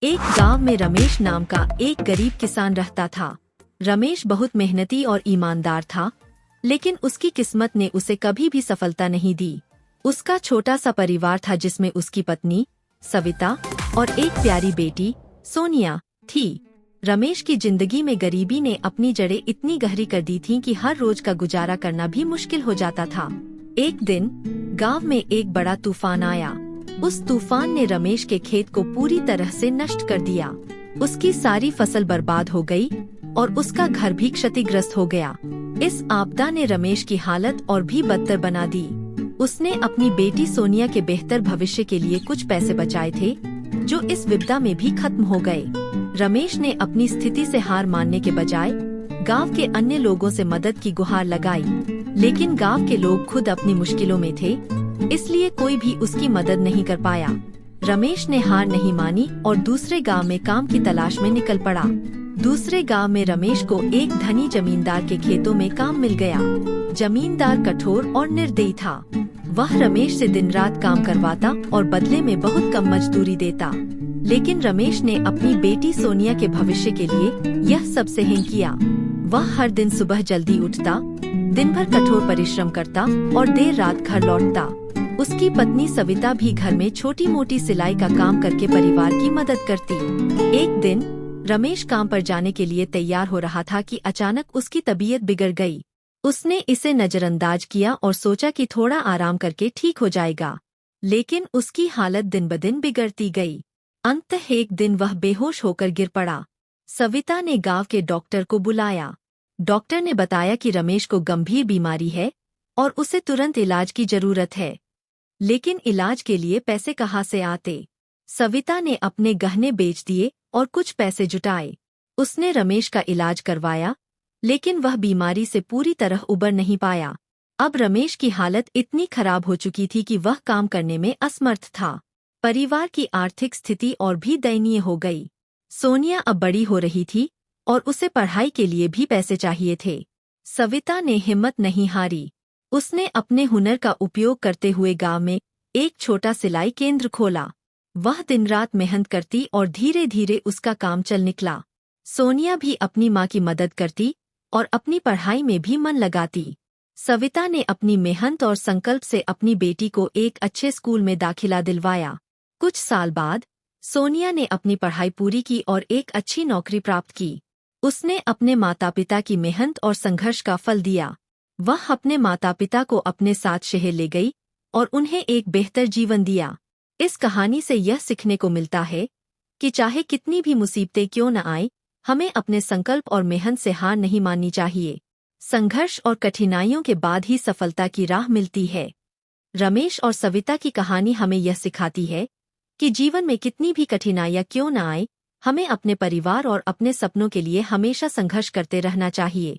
एक गांव में रमेश नाम का एक गरीब किसान रहता था। रमेश बहुत मेहनती और ईमानदार था, लेकिन उसकी किस्मत ने उसे कभी भी सफलता नहीं दी। उसका छोटा सा परिवार था जिसमें उसकी पत्नी सविता और एक प्यारी बेटी सोनिया थी। रमेश की जिंदगी में गरीबी ने अपनी जड़ें इतनी गहरी कर दी थीं कि हर रोज का गुजारा करना भी मुश्किल हो जाता था। एक दिन गांव में एक बड़ा तूफान आया। उस तूफान ने रमेश के खेत को पूरी तरह से नष्ट कर दिया। उसकी सारी फसल बर्बाद हो गई और उसका घर भी क्षतिग्रस्त हो गया। इस आपदा ने रमेश की हालत और भी बदतर बना दी। उसने अपनी बेटी सोनिया के बेहतर भविष्य के लिए कुछ पैसे बचाए थे, जो इस विपदा में भी खत्म हो गए। रमेश ने अपनी स्थिति से हार मानने के बजाय गांव के अन्य लोगों से मदद की गुहार लगाई, लेकिन गांव के लोग खुद अपनी मुश्किलों में थे, इसलिए कोई भी उसकी मदद नहीं कर पाया। रमेश ने हार नहीं मानी और दूसरे गांव में काम की तलाश में निकल पड़ा। दूसरे गांव में रमेश को एक धनी जमींदार के खेतों में काम मिल गया। जमींदार कठोर और निर्दयी था। वह रमेश से दिन रात काम करवाता और बदले में बहुत कम मजदूरी देता। लेकिन रमेश ने अपनी बेटी सोनिया के भविष्य के लिए यह सब सहन किया। वह हर दिन सुबह जल्दी उठता, दिन भर कठोर परिश्रम करता और देर रात घर लौटता। उसकी पत्नी सविता भी घर में छोटी मोटी सिलाई का काम करके परिवार की मदद करती। एक दिन रमेश काम पर जाने के लिए तैयार हो रहा था कि अचानक उसकी तबीयत बिगड़ गई। उसने इसे नजरअंदाज किया और सोचा कि थोड़ा आराम करके ठीक हो जाएगा, लेकिन उसकी हालत दिन ब दिन बिगड़ती गई। अंततः एक दिन वह बेहोश होकर गिर पड़ा। सविता ने गांव के डॉक्टर को बुलाया। डॉक्टर ने बताया कि रमेश को गंभीर बीमारी है और उसे तुरंत इलाज की जरूरत है, लेकिन इलाज के लिए पैसे कहाँ से आते। सविता ने अपने गहने बेच दिए और कुछ पैसे जुटाए। उसने रमेश का इलाज करवाया, लेकिन वह बीमारी से पूरी तरह उबर नहीं पाया। अब रमेश की हालत इतनी खराब हो चुकी थी कि वह काम करने में असमर्थ था। परिवार की आर्थिक स्थिति और भी दयनीय हो गई। सोनिया अब बड़ी हो रही थी और उसे पढ़ाई के लिए भी पैसे चाहिए थे। सविता ने हिम्मत नहीं हारी। उसने अपने हुनर का उपयोग करते हुए गांव में एक छोटा सिलाई केंद्र खोला। वह दिन रात मेहनत करती और धीरे धीरे उसका काम चल निकला। सोनिया भी अपनी माँ की मदद करती और अपनी पढ़ाई में भी मन लगाती। सविता ने अपनी मेहनत और संकल्प से अपनी बेटी को एक अच्छे स्कूल में दाखिला दिलवाया। कुछ साल बाद सोनिया ने अपनी पढ़ाई पूरी की और एक अच्छी नौकरी प्राप्त की। उसने अपने माता पिता की मेहनत और संघर्ष का फल दिया। वह अपने माता पिता को अपने साथ शहर ले गई और उन्हें एक बेहतर जीवन दिया। इस कहानी से यह सीखने को मिलता है कि चाहे कितनी भी मुसीबतें क्यों न आए, हमें अपने संकल्प और मेहनत से हार नहीं माननी चाहिए। संघर्ष और कठिनाइयों के बाद ही सफलता की राह मिलती है। रमेश और सविता की कहानी हमें यह सिखाती है कि जीवन में कितनी भी कठिनाइयां क्यों न आए, हमें अपने परिवार और अपने सपनों के लिए हमेशा संघर्ष करते रहना चाहिए।